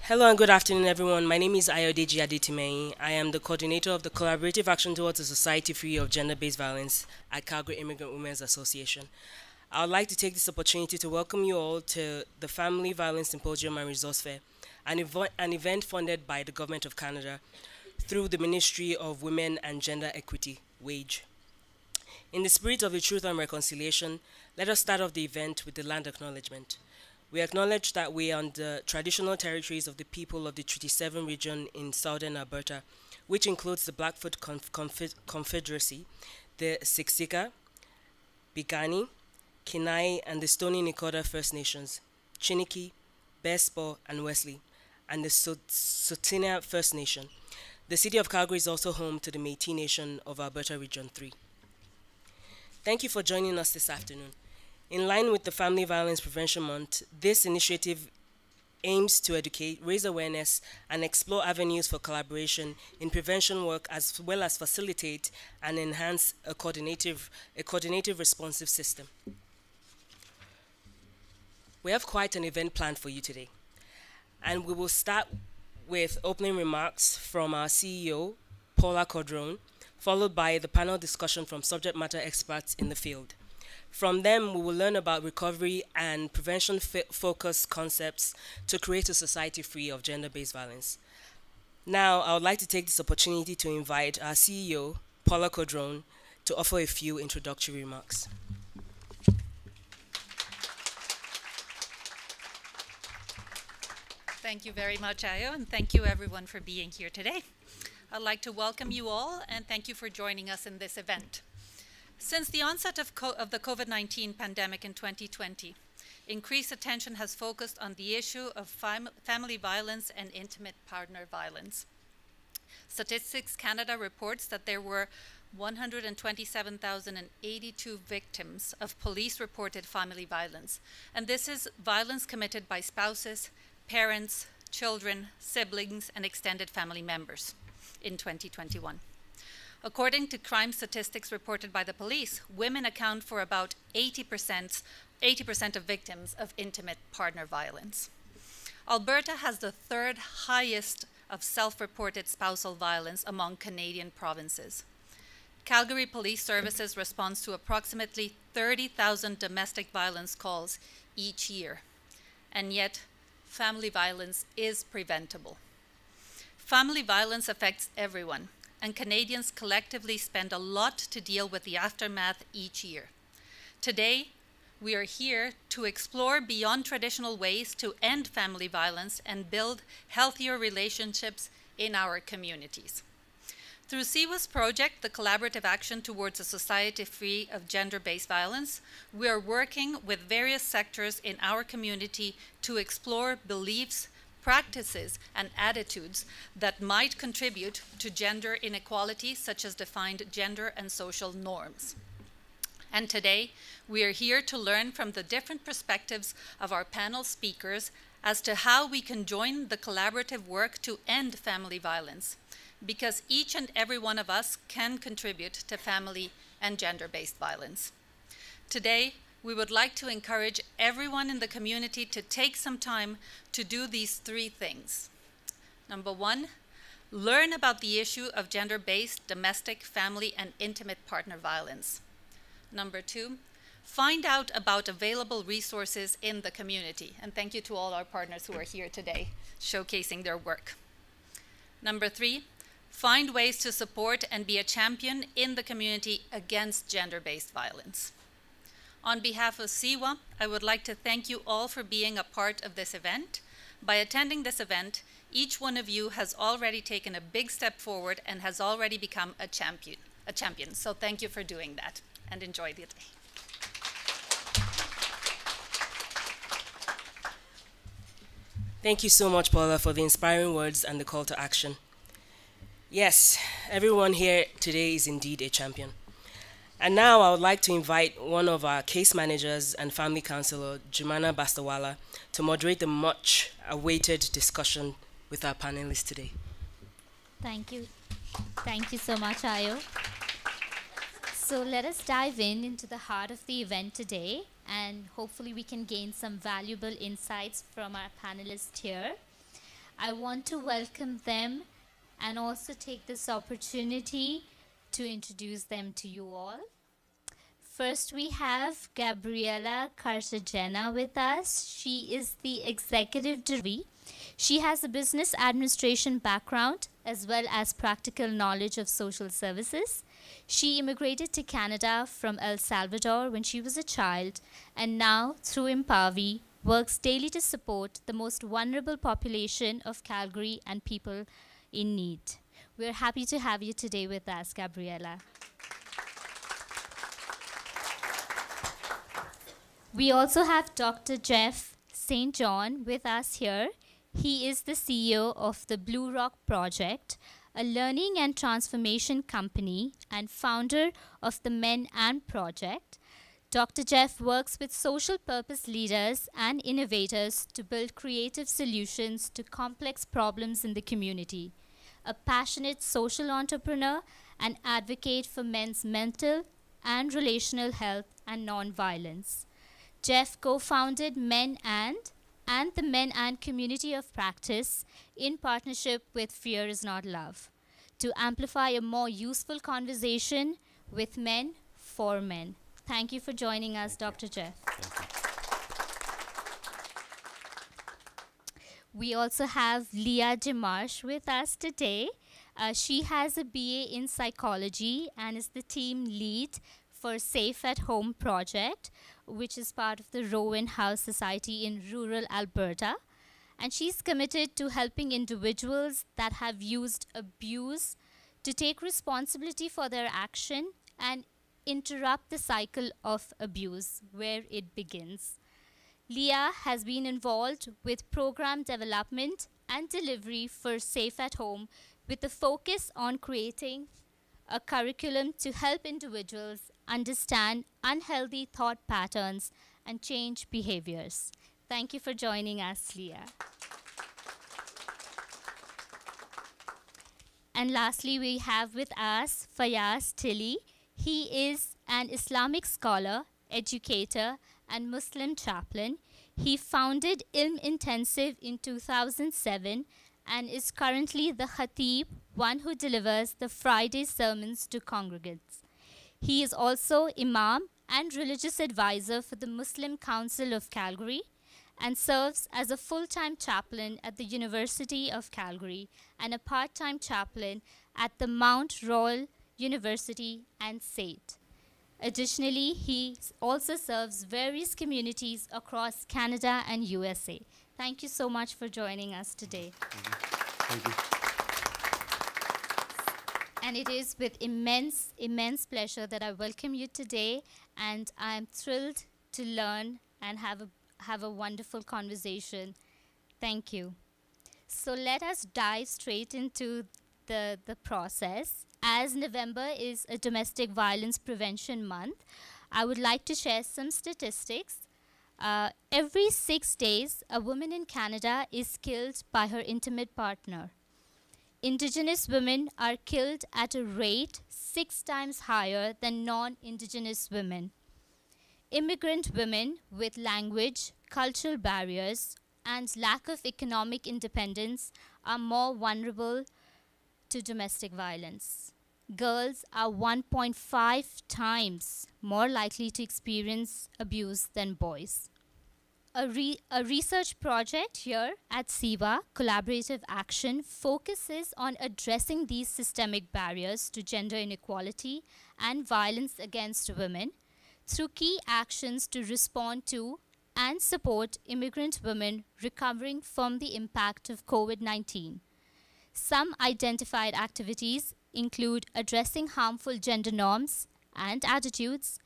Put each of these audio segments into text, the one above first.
Hello and good afternoon, everyone. My name is Ayodeji Adetimei. I am the coordinator of the Collaborative Action Towards a Society Free of Gender-Based Violence at Calgary Immigrant Women's Association. I would like to take this opportunity to welcome you all to the Family Violence Symposium and Resource Fair, an event funded by the Government of Canada through the Ministry of Women and Gender Equity, WAGE. In the spirit of the truth and reconciliation, let us start off the event with the land acknowledgement. We acknowledge that we are on the traditional territories of the people of the Treaty 7 region in southern Alberta, which includes the Blackfoot Confederacy, the Siksika, Piikani, Kenai, and the Stoney Nakoda First Nations, Chiniki, Bearspaw, and Wesley, and the Tsuut'ina First Nation. The city of Calgary is also home to the Métis Nation of Alberta Region 3. Thank you for joining us this afternoon. In line with the Family Violence Prevention Month, this initiative aims to educate, raise awareness, and explore avenues for collaboration in prevention work, as well as facilitate and enhance a coordinative responsive system. We have quite an event planned for you today, and we will start with opening remarks from our CEO, Paula Codrone, followed by the panel discussion from subject matter experts in the field. From them, we will learn about recovery and prevention-focused concepts to create a society free of gender-based violence. Now, I would like to take this opportunity to invite our CEO, Paula Codrone, to offer a few introductory remarks. Thank you very much, Ayo, and thank you everyone for being here today. I'd like to welcome you all and thank you for joining us in this event. Since the onset of the COVID-19 pandemic in 2020, increased attention has focused on the issue of family violence and intimate partner violence. Statistics Canada reports that there were 127,082 victims of police-reported family violence, and this is violence committed by spouses, parents, children, siblings, and extended family members in 2021. According to crime statistics reported by the police, women account for about 80% of victims of intimate partner violence. Alberta has the third highest of self-reported spousal violence among Canadian provinces. Calgary Police Services responds to approximately 30,000 domestic violence calls each year, and yet family violence is preventable. Family violence affects everyone, and Canadians collectively spend a lot to deal with the aftermath each year. Today, we are here to explore beyond traditional ways to end family violence and build healthier relationships in our communities. Through CIWA's project, the Collaborative Action Towards a Society Free of Gender-Based Violence, we are working with various sectors in our community to explore beliefs, practices, and attitudes that might contribute to gender inequality, such as defined gender and social norms. And today, we are here to learn from the different perspectives of our panel speakers as to how we can join the collaborative work to end family violence, because each and every one of us can contribute to family and gender-based violence. Today, we would like to encourage everyone in the community to take some time to do these three things. Number one, learn about the issue of gender-based domestic, family, and intimate partner violence. Number two, find out about available resources in the community. And thank you to all our partners who are here today showcasing their work. Number three, find ways to support and be a champion in the community against gender-based violence. On behalf of CIWA, I would like to thank you all for being a part of this event. By attending this event, each one of you has already taken a big step forward and has already become a champion. So thank you for doing that, and enjoy the day. Thank you so much, Paula, for the inspiring words and the call to action. Yes, everyone here today is indeed a champion. And now I would like to invite one of our case managers and family counselor, Jumana Bastawala, to moderate the much awaited discussion with our panelists today. Thank you. Thank you so much, Ayo. So let us dive into the heart of the event today, and hopefully we can gain some valuable insights from our panelists here. I want to welcome them and also take this opportunity to introduce them to you all. First, we have Gabriela Cartagena with us. She is the executive director. She has a business administration background as well as practical knowledge of social services. She immigrated to Canada from El Salvador when she was a child, and now, through Empavi, works daily to support the most vulnerable population of Calgary and people in need. We're happy to have you today with us, Gabriela. We also have Dr. Jeff St. John with us here. He is the CEO of the Blue Rock Project, a learning and transformation company and founder of the Men and Project. Dr. Jeff works with social purpose leaders and innovators to build creative solutions to complex problems in the community. A passionate social entrepreneur and advocate for men's mental and relational health and non-violence. Jeff co-founded Men and the Men and Community of Practice in partnership with Fear is Not Love to amplify a more useful conversation with men for men. Thank you for joining us, Dr. Jeff. We also have Leah Dimash with us today. She has a BA in psychology and is the team lead for Safe at Home project, which is part of the Rowan House Society in rural Alberta. And she's committed to helping individuals that have used abuse to take responsibility for their action and interrupt the cycle of abuse where it begins. Leah has been involved with program development and delivery for Safe at Home with a focus on creating a curriculum to help individuals understand unhealthy thought patterns and change behaviors. Thank you for joining us, Leah. And lastly, we have with us Fayaz Tilly. He is an Islamic scholar, educator, and Muslim chaplain. He founded Ilm Intensive in 2007 and is currently the Khatib, one who delivers the Friday sermons to congregants. He is also Imam and religious advisor for the Muslim Council of Calgary and serves as a full-time chaplain at the University of Calgary and a part-time chaplain at the Mount Royal University and SAIT. Additionally, he also serves various communities across Canada and USA. Thank you so much for joining us today. Thank you. And it is with immense pleasure that I welcome you today, and I'm thrilled to learn and have a wonderful conversation. Thank you. So let us dive straight into the process. As November is a domestic violence prevention month, I would like to share some statistics. Every 6 days, a woman in Canada is killed by her intimate partner. Indigenous women are killed at a rate 6 times higher than non-Indigenous women. Immigrant women with language, cultural barriers, and lack of economic independence are more vulnerable to domestic violence. Girls are 1.5 times more likely to experience abuse than boys. A research project here at CIWA, Collaborative Action, focuses on addressing these systemic barriers to gender inequality and violence against women through key actions to respond to and support immigrant women recovering from the impact of COVID-19. Some identified activities include addressing harmful gender norms and attitudes,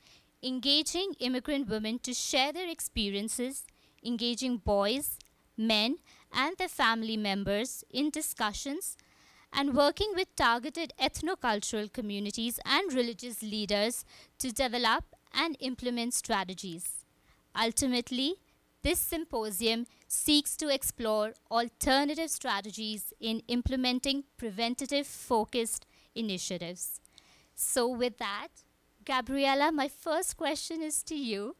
engaging immigrant women to share their experiences, engaging boys, men, and their family members in discussions, and working with targeted ethnocultural communities and religious leaders to develop and implement strategies. Ultimately, this symposium seeks to explore alternative strategies in implementing preventative-focused initiatives. So with that, Gabriela, my first question is to you.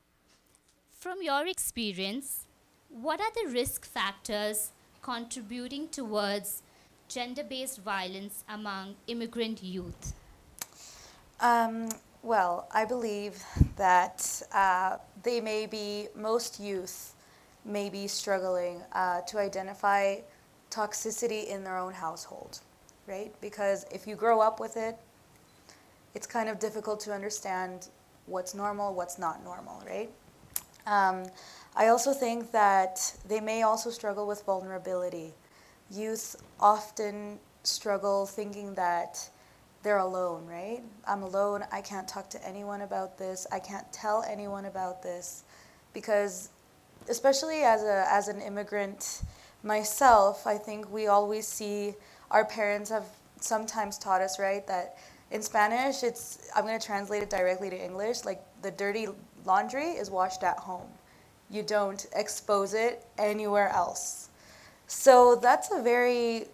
From your experience, what are the risk factors contributing towards gender-based violence among immigrant youth? Well, I believe that most youth may be struggling to identify toxicity in their own household, right? Because if you grow up with it, it's kind of difficult to understand what's normal, what's not normal, right? I also think that they may also struggle with vulnerability. Youth often struggle thinking that they're alone, right? I'm alone, I can't talk to anyone about this, I can't tell anyone about this, because especially as an immigrant myself, I think we always see, our parents have sometimes taught us, right, that in Spanish, I'm going to translate it directly to English, like the dirty laundry is washed at home. You don't expose it anywhere else. So that's a very,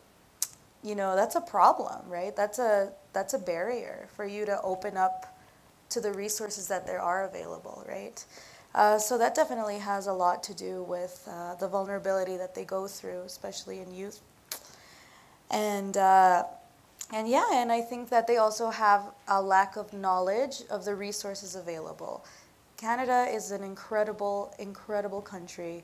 that's a problem, right? That's a barrier for you to open up to the resources that there are available, right? So that definitely has a lot to do with the vulnerability that they go through, especially in youth. And I think that they also have a lack of knowledge of the resources available. Canada is an incredible, incredible country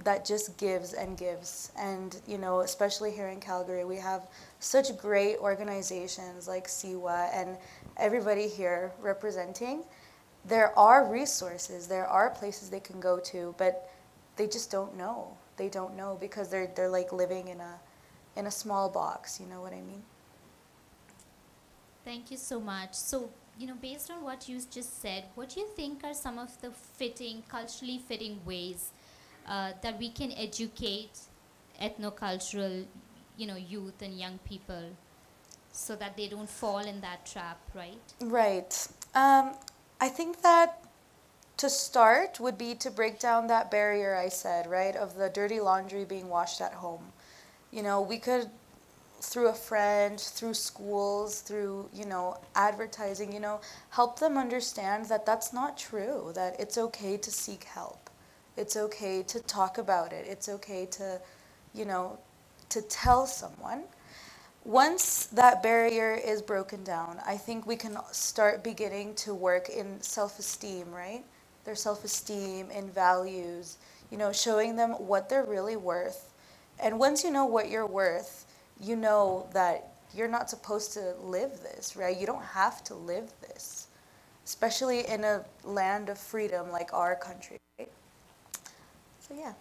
that just gives and gives. And, especially here in Calgary, we have such great organizations like CIWA and everybody here representing. There are resources, there are places they can go to, but they just don't know. They don't know because they're like living in a small box, you know what I mean? Thank you so much. So, based on what you just said, what do you think are some of the culturally fitting ways that we can educate ethnocultural, youth and young people so that they don't fall in that trap, right? Right. I think that to start would be to break down that barrier I said, right, of the dirty laundry being washed at home. We could, through a friend, through schools, through, advertising, help them understand that that's not true, that it's okay to seek help. It's okay to talk about it. It's okay to, to tell someone. Once that barrier is broken down, I think we can start beginning to work in self-esteem, right? Their self-esteem, in values, showing them what they're really worth. And once you know what you're worth, you know that you're not supposed to live this, right? You don't have to live this, especially in a land of freedom like our country, right? So, yeah.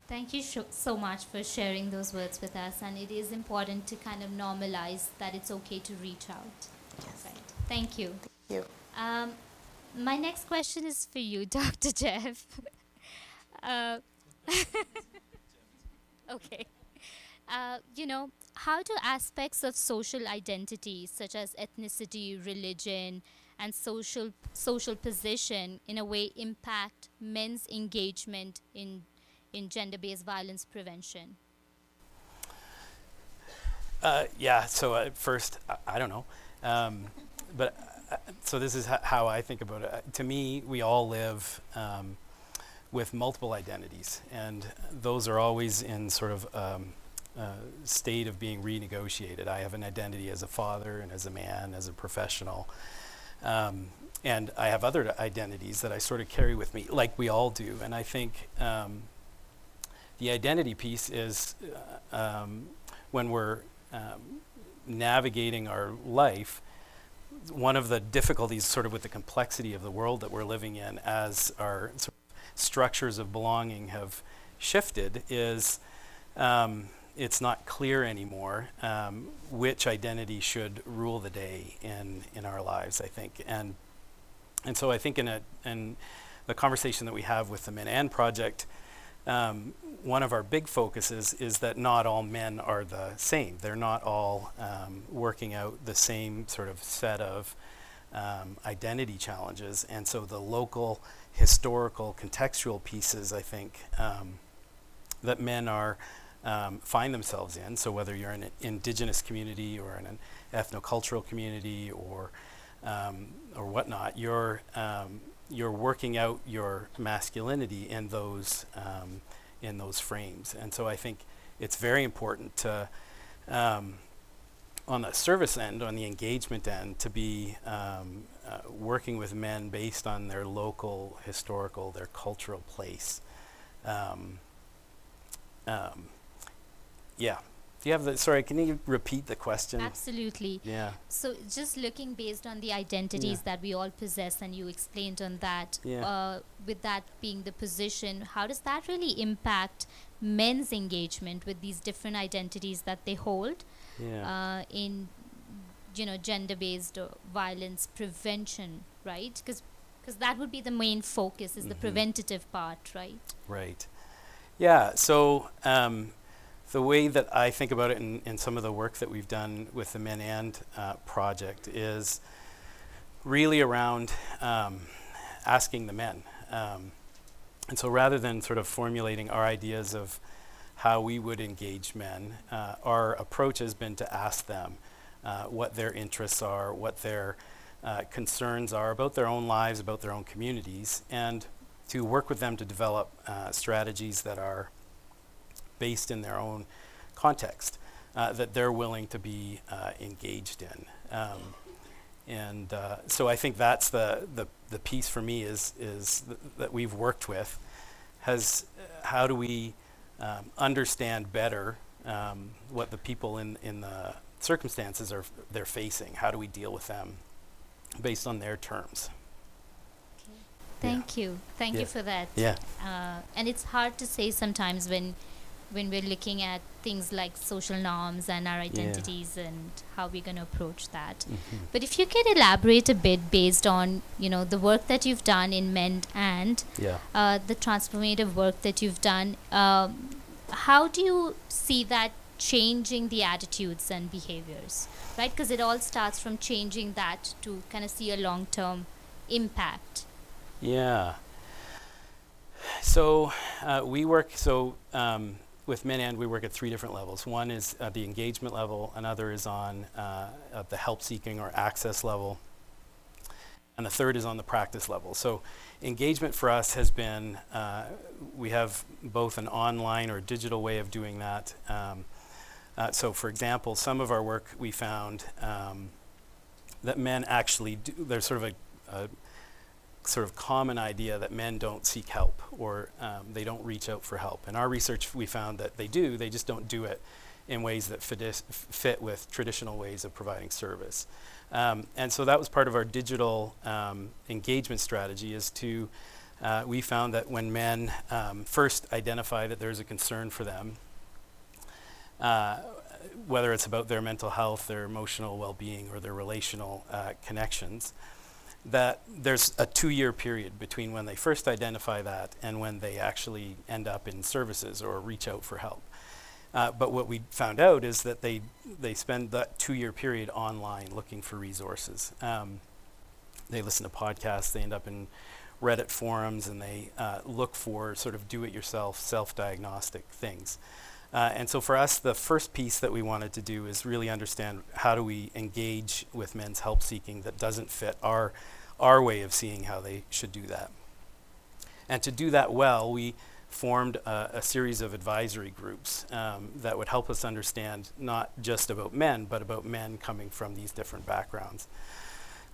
Thank you so much for sharing those words with us, and it is important to kind of normalize that it's okay to reach out. Yes. Right. Thank you. Thank you. My next question is for you, Dr. Jeff. Okay. How do aspects of social identity, such as ethnicity, religion, and social position, in a way impact men's engagement in gender-based violence prevention? So first, I don't know. So this is how I think about it. To me, we all live with multiple identities, and those are always in sort of state of being renegotiated. I have an identity as a father and as a man, as a professional. And I have other identities that I sort of carry with me, like we all do. And I think the identity piece is when we're navigating our life, one of the difficulties sort of with the complexity of the world that we're living in as our sort of structures of belonging have shifted is it's not clear anymore which identity should rule the day in our lives, I think. And so I think in the conversation that we have with the Men and Project, one of our big focuses is that not all men are the same. They're not all working out the same sort of set of identity challenges. And so the local, historical, contextual pieces, I think, that men are find themselves in. So whether you're in an indigenous community or in an ethnocultural community or whatnot, you're working out your masculinity in those frames. And so I think it's very important to, on the service end, on the engagement end, to be working with men based on their local, historical, their cultural place. Yeah. Do you have the, sorry, can you repeat the question? Absolutely. Yeah. So just looking based on the identities that we all possess, and you explained on that, with that being the position, how does that really impact men's engagement with these different identities that they hold in, you know, gender-based violence prevention, right? Because that would be the main focus, is the preventative part, right? Right. Yeah, so the way that I think about it in some of the work that we've done with the Men and project is really around asking the men. And so rather than sort of formulating our ideas of how we would engage men, our approach has been to ask them what their interests are, what their concerns are about their own lives, about their own communities, and to work with them to develop strategies that are based in their own context, that they're willing to be engaged in. So I think that's the piece for me is that we've worked with, has how do we understand better what the people in the circumstances they're facing, how do we deal with them based on their terms. Thank you for that. And it's hard to say sometimes when we're looking at things like social norms and our identities and how we're going to approach that. But if you could elaborate a bit based on, you know, the work that you've done in Men and the transformative work that you've done, how do you see that changing the attitudes and behaviors, right? Because it all starts from changing that to kind of see a long-term impact. Yeah. So we work, with Men and we work at 3 different levels. One is the engagement level, another is on the help-seeking or access level, and the third is on the practice level. So engagement for us has been, we have both an online or digital way of doing that. So for example, some of our work we found that men actually do, there's sort of a sort of common idea that men don't seek help or they don't reach out for help. In our research we found that they do, they just don't do it in ways that fit with traditional ways of providing service. And so that was part of our digital engagement strategy, is to, we found that when men first identify that there's a concern for them, whether it's about their mental health, their emotional well-being, or their relational connections, that there's a 2-year period between when they first identify that and when they actually end up in services or reach out for help. But what we found out is that they spend that 2-year period online looking for resources. They listen to podcasts, they end up in Reddit forums, and they look for sort of do-it-yourself, self-diagnostic things. And so for us, the first piece that we wanted to do is really understand how do we engage with men's help seeking that doesn't fit our way of seeing how they should do that. And to do that well, we formed a series of advisory groups that would help us understand not just about men, but about men coming from these different backgrounds.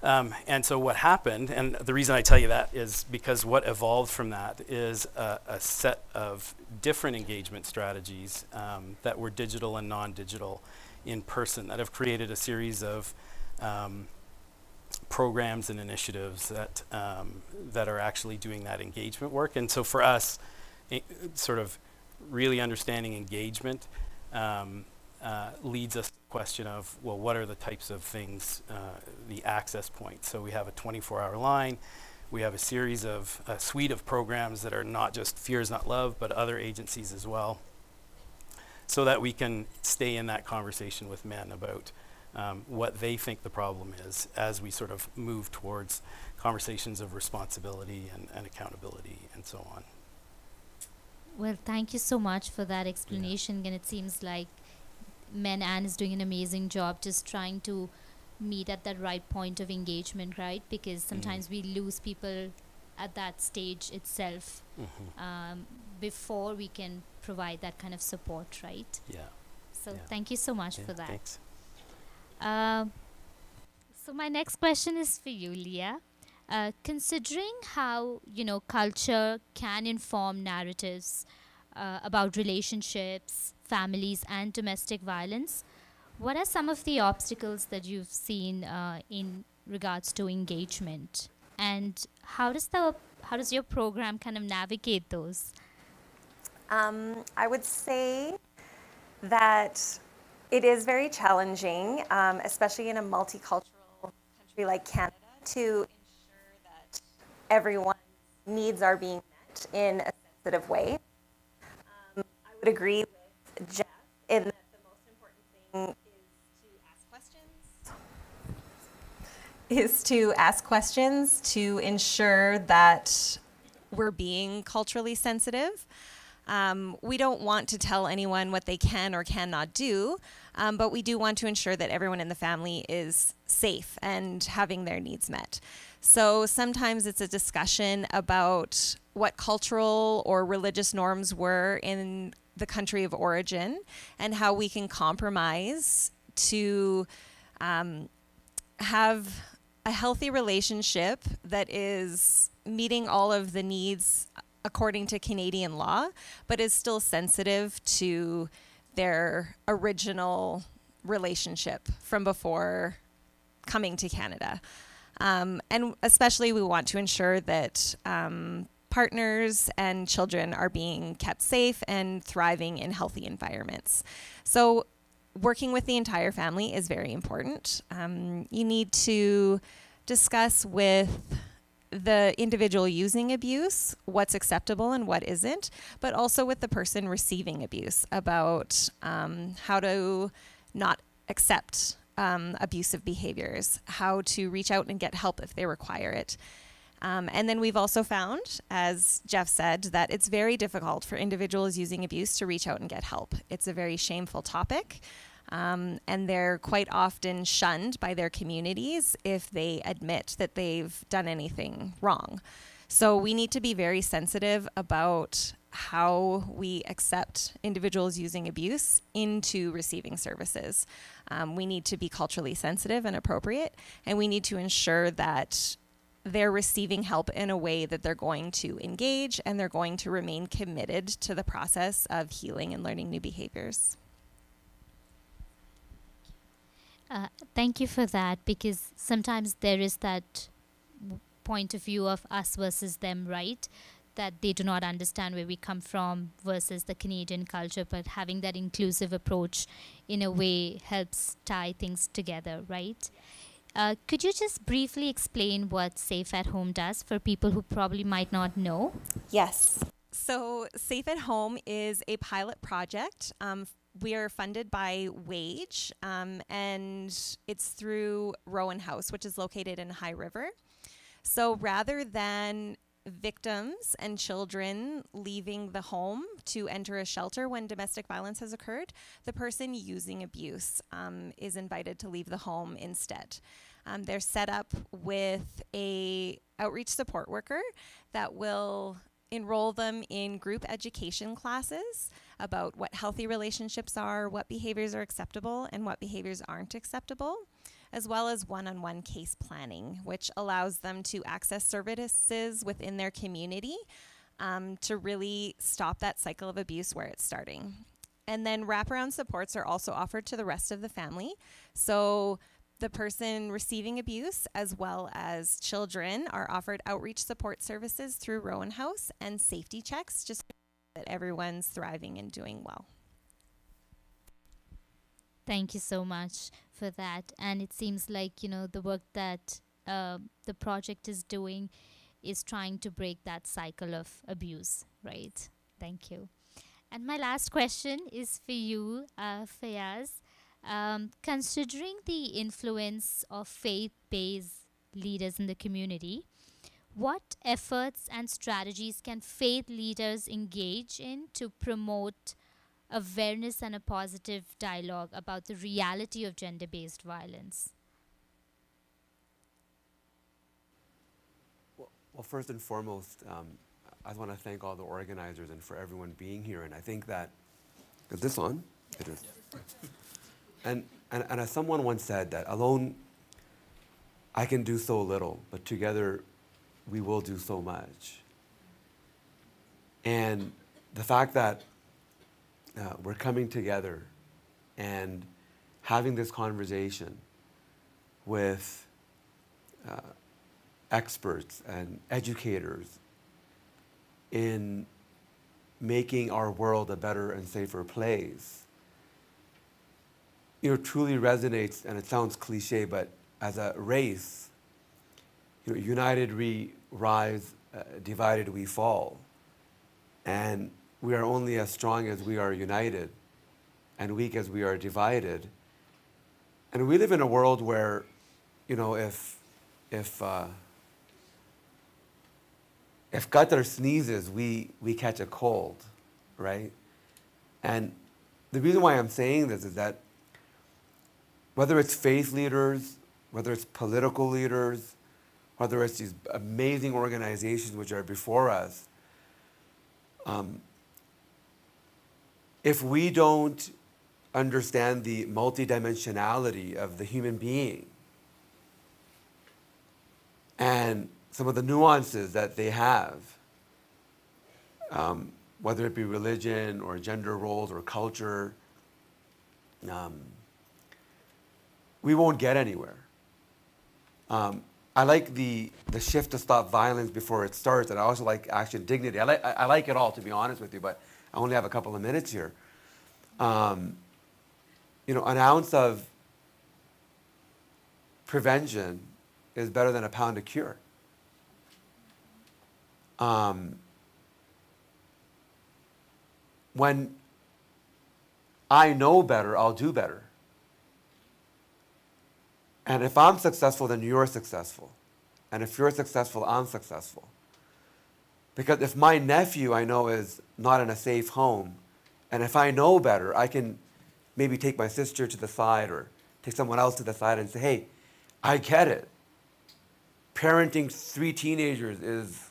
And so what happened, and the reason I tell you that is because what evolved from that is a set of different engagement strategies that were digital and non-digital in person that have created a series of programs and initiatives that are actually doing that engagement work. And so for us, sort of really understanding engagement leads us to the question of, well, what are the types of things, the access points? So we have a 24-hour line. We have a series of, a suite of programs that are not just Fear Is Not Love, but other agencies as well, so that we can stay in that conversation with men about what they think the problem is as we sort of move towards conversations of responsibility and accountability and so on. Well, thank you so much for that explanation. And it seems like Men and is doing an amazing job just trying to meet at that right point of engagement, right? Because sometimes we lose people at that stage itself. before we can provide that kind of support, right? Yeah. So Yeah. thank you so much Yeah, for that. thanks. So my next question is for you, Leah. Considering how, culture can inform narratives about relationships, families, and domestic violence, what are some of the obstacles that you've seen in regards to engagement? And how does your program kind of navigate those? I would say that it is very challenging, especially in a multicultural country like Canada, to ensure that everyone's needs are being met in a sensitive way. I would agree with Jeff in that the most important thing is to ask questions to ensure that we're being culturally sensitive. We don't want to tell anyone what they can or cannot do, but we do want to ensure that everyone in the family is safe and having their needs met. So sometimes it's a discussion about what cultural or religious norms were in the country of origin and how we can compromise to have a healthy relationship that is meeting all of the needs according to Canadian law, but is still sensitive to their original relationship from before coming to Canada. And especially we want to ensure that partners and children are being kept safe and thriving in healthy environments. So working with the entire family is very important. You need to discuss with the individual using abuse what's acceptable and what isn't, but also with the person receiving abuse about how to not accept abusive behaviors, how to reach out and get help if they require it. And then we've also found, as Jeff said, that it's very difficult for individuals using abuse to reach out and get help. It's a very shameful topic, and they're quite often shunned by their communities if they admit that they've done anything wrong. So we need to be very sensitive about how we accept individuals using abuse into receiving services. We need to be culturally sensitive and appropriate, and we need to ensure that they're receiving help in a way that they're going to engage and they're going to remain committed to the process of healing and learning new behaviors. Thank you for that, because sometimes there is that point of view of us versus them, right? That they do not understand where we come from versus the Canadian culture, but having that inclusive approach in a way helps tie things together, right? Could you just briefly explain what Safe at Home does for people who probably might not know? Yes. So Safe at Home is a pilot project. We are funded by WAGE, and it's through Rowan House, which is located in High River. So rather than victims and children leaving the home to enter a shelter when domestic violence has occurred, the person using abuse is invited to leave the home instead. They're set up with a outreach support worker that will enroll them in group education classes about what healthy relationships are, what behaviors are acceptable, and what behaviors aren't acceptable, as well as one-on-one case planning, which allows them to access services within their community to really stop that cycle of abuse where it's starting. And then wraparound supports are also offered to the rest of the family. So the person receiving abuse, as well as children, are offered outreach support services through Rowan House and safety checks, just so that everyone's thriving and doing well. Thank you so much for that. And it seems like, the work that the project is doing is trying to break that cycle of abuse, right? Thank you. And my last question is for you, Fayaz. Considering the influence of faith-based leaders in the community, what efforts and strategies can faith leaders engage in to promote awareness and a positive dialogue about the reality of gender-based violence? Well, first and foremost, I just want to thank all the organizers and for everyone being here. And I think that, is this on? It is. And as someone once said, that alone I can do so little, but together we will do so much. And the fact that we're coming together and having this conversation with experts and educators in making our world a better and safer place, truly resonates. And it sounds cliche, but as a race, united we rise, divided we fall. And we are only as strong as we are united and weak as we are divided. And we live in a world where, if Qatar sneezes, we catch a cold, right? And the reason why I'm saying this is that whether it's faith leaders, whether it's political leaders, whether it's these amazing organizations which are before us, if we don't understand the multidimensionality of the human being and some of the nuances that they have, whether it be religion or gender roles or culture, we won't get anywhere. I like the shift to stop violence before it starts, and I also like action dignity. I like it all, to be honest with you, but I only have a couple of minutes here. An ounce of prevention is better than a pound of cure. When I know better, I'll do better. And if I'm successful, then you're successful. And if you're successful, I'm successful. Because if my nephew I know is not in a safe home, and if I know better, I can maybe take my sister to the side or take someone else to the side and say, hey, I get it. Parenting 3 teenagers is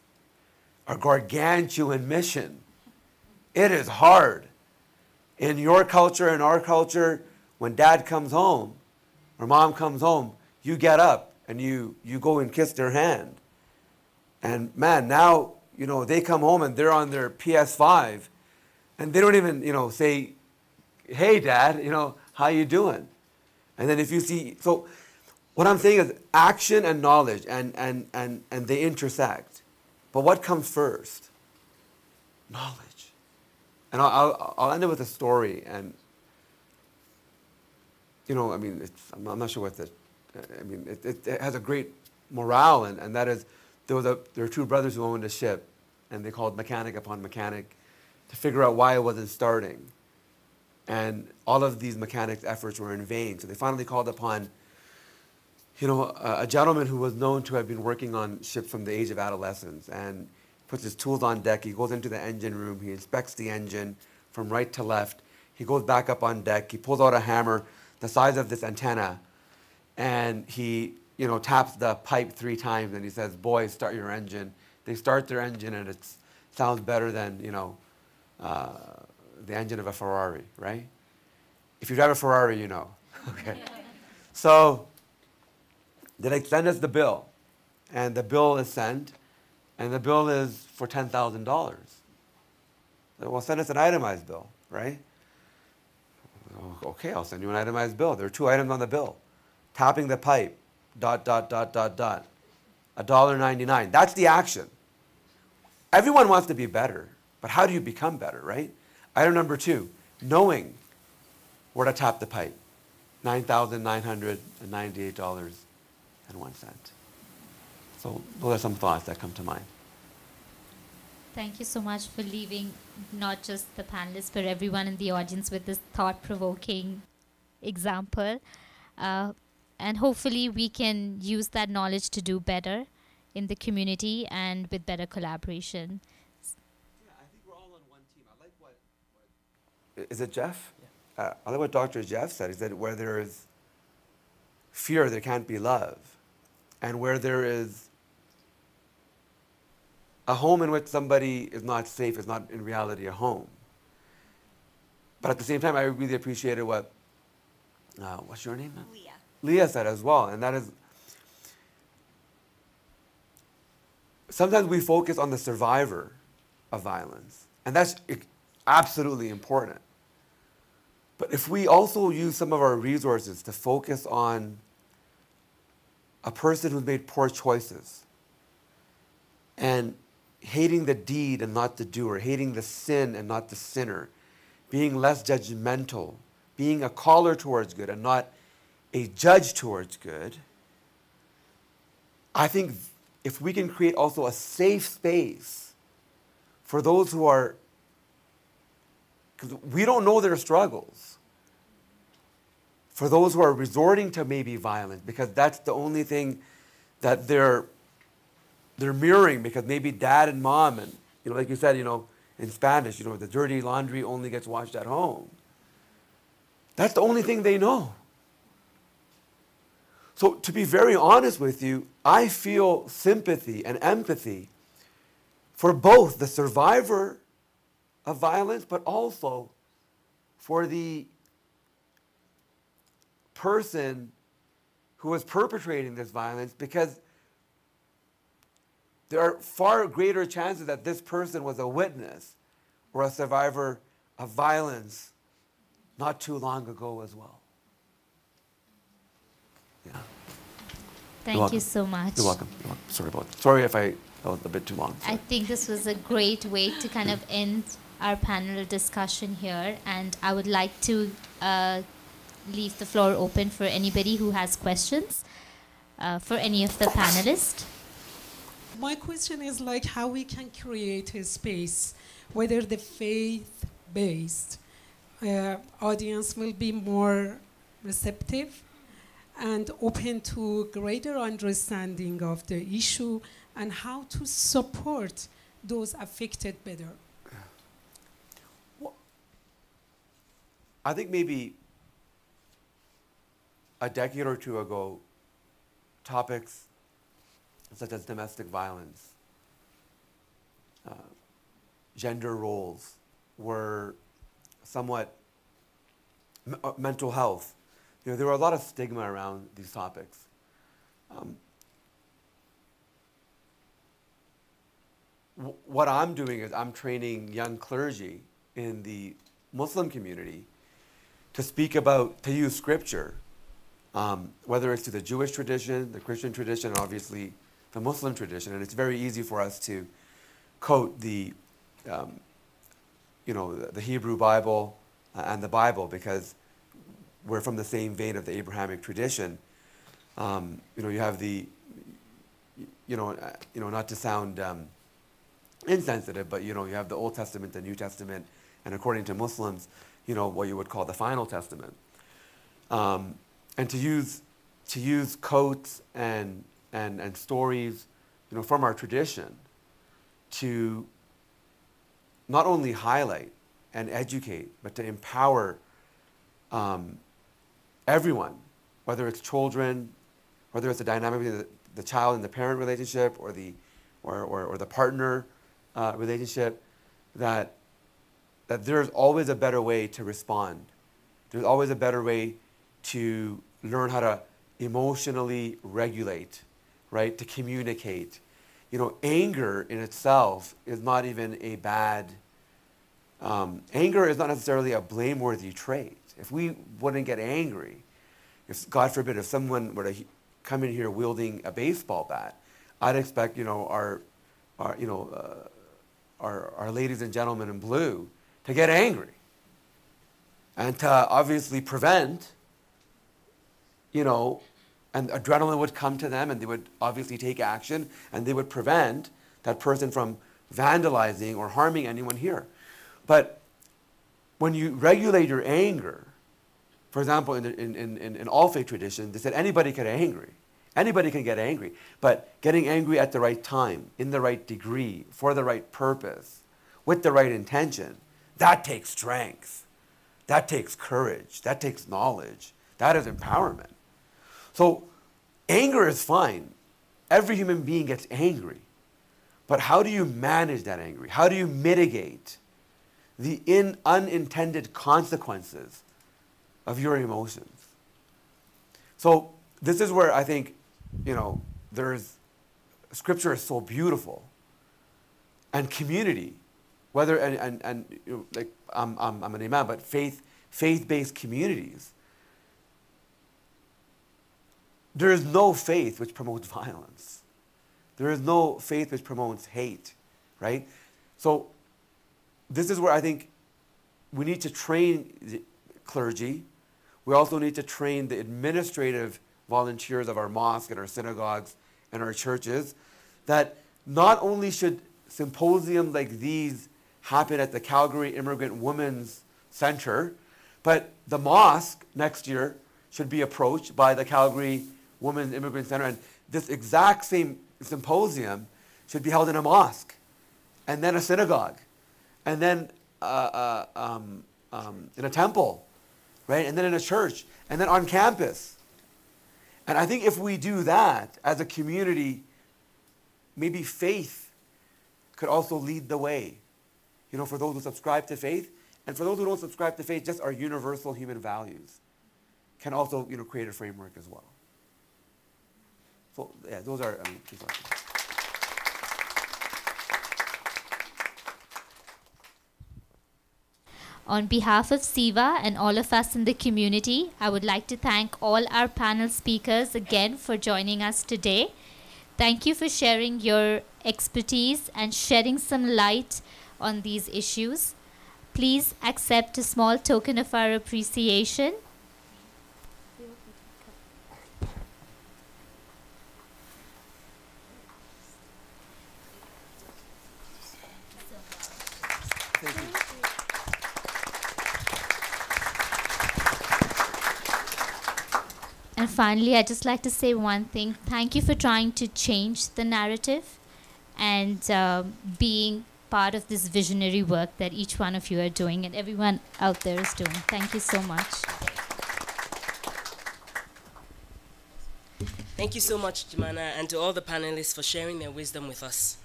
a gargantuan mission. It is hard. In your culture and our culture, when dad comes home or mom comes home, you get up and you go and kiss their hand. And man, now, they come home and they're on their PS5 and they don't even, say, hey dad, how you doing? And then if you see, so what I'm saying is action and knowledge and they intersect. But what comes first? Knowledge. And I'll end it with a story. And, I'm not sure what it has a great morale, and that is, there were 2 brothers who owned a ship, and they called mechanic upon mechanic to figure out why it wasn't starting. And all of these mechanics' efforts were in vain. So they finally called upon, a gentleman who was known to have been working on ships from the age of adolescence, and puts his tools on deck. He goes into the engine room. He inspects the engine from right to left. He goes back up on deck. He pulls out a hammer the size of this antenna, and he, taps the pipe 3 times, and he says, boys, start your engine. They start their engine, and it sounds better than, the engine of a Ferrari, right? If you drive a Ferrari, you know. Okay. So they send us the bill, and the bill is sent, and the bill is for $10,000. Well, send us an itemized bill, right? Okay, I'll send you an itemized bill. There are 2 items on the bill. Tapping the pipe, ... $1.99. That's the action. Everyone wants to be better, but how do you become better, right? Item number 2, knowing where to tap the pipe. $9,998.01. So those are some thoughts that come to mind. Thank you so much for leaving not just the panelists, but everyone in the audience with this thought-provoking example. And hopefully we can use that knowledge to do better in the community and with better collaboration. Yeah, I think we're all on one team. I like what is it Jeff? Yeah. I like what Dr. Jeff said. He said where there is fear, there can't be love. And where there is a home in which somebody is not safe is not in reality a home. But at the same time, I really appreciated what, what's your name? Leah. Leah said as well, and that is, sometimes we focus on the survivor of violence, and that's absolutely important. But if we also use some of our resources to focus on a person who's made poor choices and hating the deed and not the doer, hating the sin and not the sinner, being less judgmental, being a caller towards good and not a judge towards good, I think if we can create also a safe space for those who are, because we don't know their struggles, for those who are resorting to maybe violence, because that's the only thing that they're mirroring, because maybe dad and mom, and like you said, in Spanish, the dirty laundry only gets washed at home. That's the only thing they know. So to be very honest with you, I feel sympathy and empathy for both the survivor of violence, but also for the person who is perpetrating this violence, because there are far greater chances that this person was a witness or a survivor of violence not too long ago as well. Yeah. Thank you so much. You're welcome. Sorry if I that was a bit too long. I think this was a great way to kind of end our panel discussion here, and I would like to leave the floor open for anybody who has questions for any of the panelists. My question is like how we can create a space, whether the faith-based audience will be more receptive and open to greater understanding of the issue, and how to support those affected better. Well, I think maybe a decade or two ago, topics such as domestic violence, gender roles were somewhat, mental health. There were a lot of stigma around these topics. What I'm doing is I'm training young clergy in the Muslim community to speak about, to use scripture, whether it's to the Jewish tradition, the Christian tradition, and obviously the Muslim tradition. And it's very easy for us to quote the Hebrew Bible and the Bible, because we're from the same vein of the Abrahamic tradition. You have the, not to sound insensitive, but you have the Old Testament, the New Testament, and according to Muslims, what you would call the Final Testament. And to use quotes and stories, from our tradition to not only highlight and educate, but to empower everyone, whether it's children, whether it's the dynamic between the child and the parent relationship, or the partner relationship, that there's always a better way to respond. There's always a better way to learn how to emotionally regulate, right? To communicate. Anger in itself is not even a bad, anger is not necessarily a blameworthy trait. If we wouldn't get angry, if God forbid, if someone were to come in here wielding a baseball bat, I'd expect, our ladies and gentlemen in blue to get angry and to obviously prevent, and adrenaline would come to them, and they would obviously take action, and they would prevent that person from vandalizing or harming anyone here. But when you regulate your anger, for example, in all faith traditions, they said anybody can get angry. Anybody can get angry. But getting angry at the right time, in the right degree, for the right purpose, with the right intention, that takes strength. That takes courage. That takes knowledge. That is empowerment. So anger is fine. Every human being gets angry. But how do you manage that anger? How do you mitigate the unintended consequences of your emotions? So this is where I think, Scripture is so beautiful, and community, whether like I'm an imam, but faith-based communities. There is no faith which promotes violence. There is no faith which promotes hate, right? So this is where I think we need to train the clergy. We also need to train the administrative volunteers of our mosques and our synagogues and our churches, that not only should symposiums like these happen at the Calgary Immigrant Women's Center, but the mosque next year should be approached by the Calgary Women's Immigrant Center, and this exact same symposium should be held in a mosque, and then a synagogue, and then in a temple, right? And then in a church, and then on campus. And I think if we do that as a community, maybe faith could also lead the way, for those who subscribe to faith. And for those who don't subscribe to faith, just our universal human values can also, create a framework as well. So, yeah, those are key questions. On behalf of CIWA and all of us in the community, I would like to thank all our panel speakers again for joining us today. Thank you for sharing your expertise and shedding some light on these issues. Please accept a small token of our appreciation. And finally, I'd just like to say one thing. Thank you for trying to change the narrative and being part of this visionary work that each one of you are doing and everyone out there is doing. Thank you so much. Thank you so much, Jimana, and to all the panelists for sharing their wisdom with us.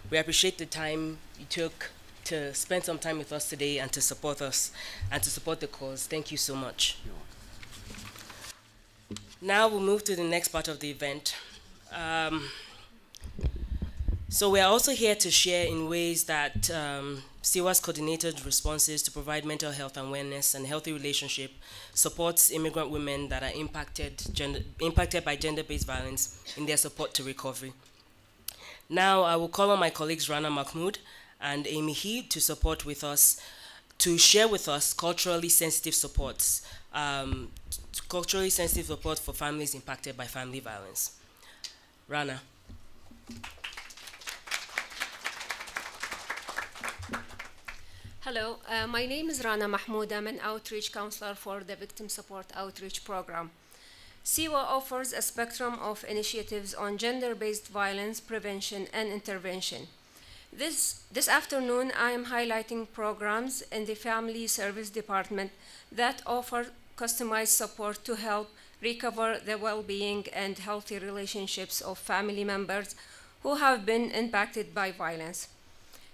We appreciate the time you took to spend some time with us today and to support us and to support the cause. Thank you so much. Now we'll move to the next part of the event. So we're also here to share in ways that CIWA's coordinated responses to provide mental health awareness and healthy relationship supports immigrant women that are impacted by gender-based violence in their support to recovery. Now I will call on my colleagues Rana Mahmood and Amy He to support with us, to share with us culturally sensitive supports, culturally sensitive support for families impacted by family violence. Rana. Hello, my name is Rana Mahmoud. I'm an outreach counselor for the Victim Support Outreach Program. CIWA offers a spectrum of initiatives on gender-based violence prevention and intervention. This afternoon, I am highlighting programs in the Family Service Department that offer customized support to help recover the well-being and healthy relationships of family members who have been impacted by violence.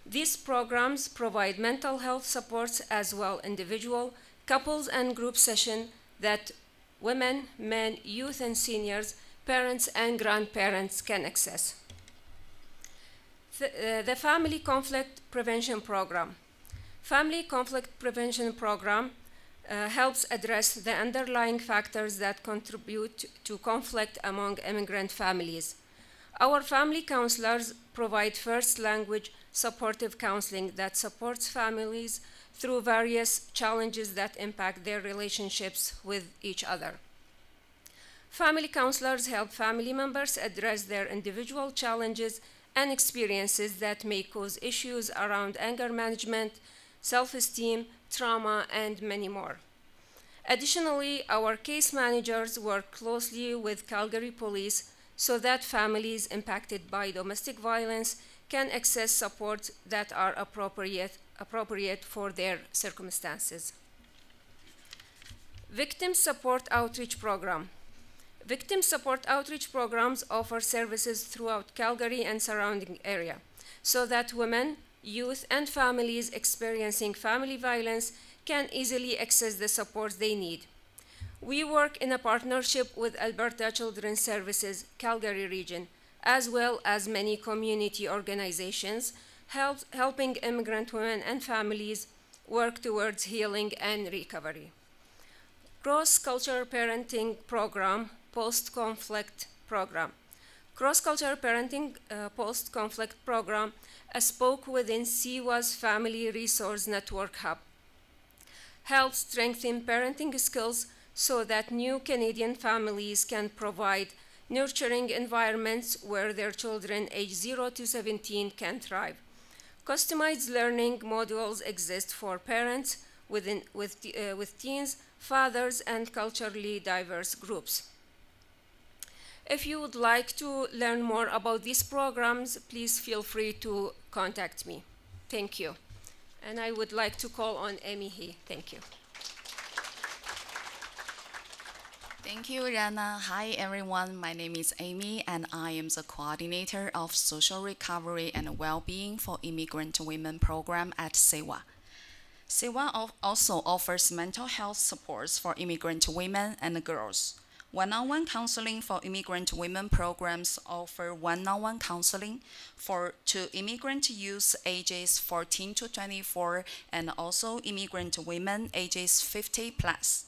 These programs provide mental health supports as well as individual, couples, and group sessions that women, men, youth, and seniors, parents, and grandparents can access. The Family Conflict Prevention Program. Family Conflict Prevention Program helps address the underlying factors that contribute to conflict among immigrant families. Our family counselors provide first language supportive counseling that supports families through various challenges that impact their relationships with each other. Family counselors help family members address their individual challenges and experiences that may cause issues around anger management, self-esteem, trauma, and many more. Additionally, our case managers work closely with Calgary Police so that families impacted by domestic violence can access support that are appropriate for their circumstances. Victim Support Outreach Program. Victim Support Outreach Programs offer services throughout Calgary and surrounding area. so that women, youth, and families experiencing family violence can easily access the support they need. We work in a partnership with Alberta Children's Services, Calgary region, as well as many community organizations, helping immigrant women and families work towards healing and recovery. Cross-cultural parenting program, post-conflict program. Cross-cultural parenting post-conflict program spoke within CIWA's Family Resource Network Hub. Helps strengthen parenting skills so that new Canadian families can provide nurturing environments where their children aged 0 to 17 can thrive. Customized learning modules exist for parents with teens, fathers, and culturally diverse groups. If you would like to learn more about these programs, please feel free to contact me. Thank you. And I would like to call on Amy He. Thank you. Thank you, Rana. Hi, everyone. My name is Amy, and I am the coordinator of Social Recovery and Wellbeing for Immigrant Women program at CIWA. CIWA also offers mental health supports for immigrant women and girls. One-on-one counseling for immigrant women programs offer one-on-one counseling to immigrant youth ages 14 to 24 and also immigrant women ages 50 plus.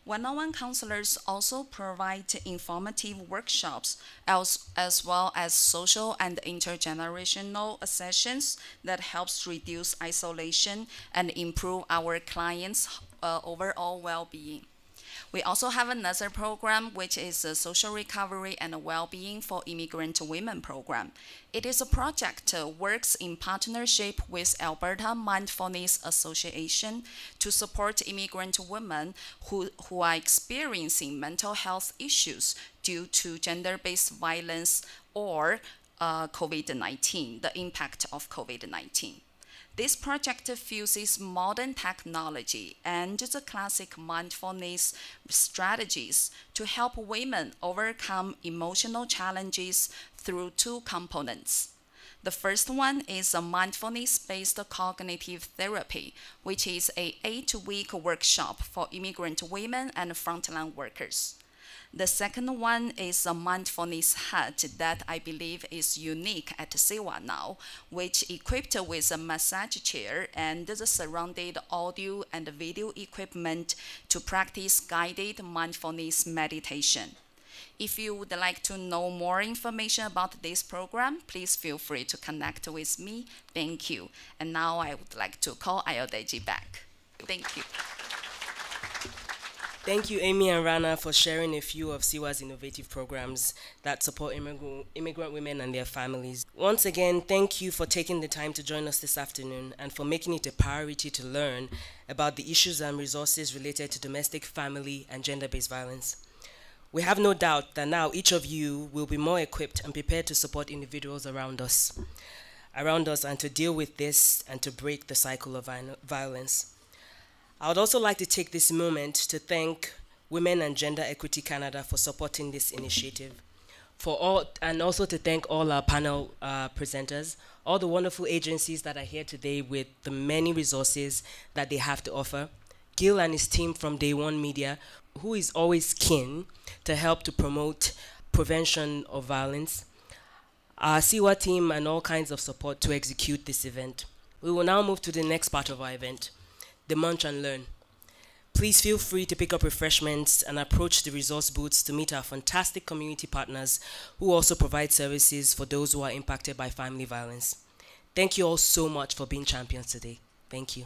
One-on-one counselors also provide informative workshops as well as social and intergenerational sessions that helps reduce isolation and improve our clients' overall well-being. We also have another program, which is the Social Recovery and Wellbeing for Immigrant Women program. It is a project that works in partnership with Alberta Mindfulness Association to support immigrant women who are experiencing mental health issues due to gender-based violence or COVID-19, the impact of COVID-19. This project fuses modern technology and the classic mindfulness strategies to help women overcome emotional challenges through two components. The first one is a mindfulness-based cognitive therapy, which is an 8-week workshop for immigrant women and frontline workers. The second one is a mindfulness hut that I believe is unique at CIWA now, which equipped with a massage chair and the surrounded audio and video equipment to practice guided mindfulness meditation. If you would like to know more information about this program, please feel free to connect with me. Thank you. And now I would like to call Ayodeji back. Thank you. Thank you, Amy and Rana, for sharing a few of CIWA's innovative programs that support immigrant women and their families. Once again, thank you for taking the time to join us this afternoon and for making it a priority to learn about the issues and resources related to domestic, family, and gender-based violence. We have no doubt that now each of you will be more equipped and prepared to support individuals around us and to deal with this and to break the cycle of violence. I would also like to take this moment to thank Women and Gender Equity Canada for supporting this initiative, and also to thank all our panel presenters, all the wonderful agencies that are here today with the many resources that they have to offer, Gil and his team from Day One Media, who is always keen to help to promote prevention of violence, our CIWA team and all kinds of support to execute this event. We will now move to the next part of our event, the Munch and Learn. Please feel free to pick up refreshments and approach the resource booths to meet our fantastic community partners who also provide services for those who are impacted by family violence. Thank you all so much for being champions today. Thank you.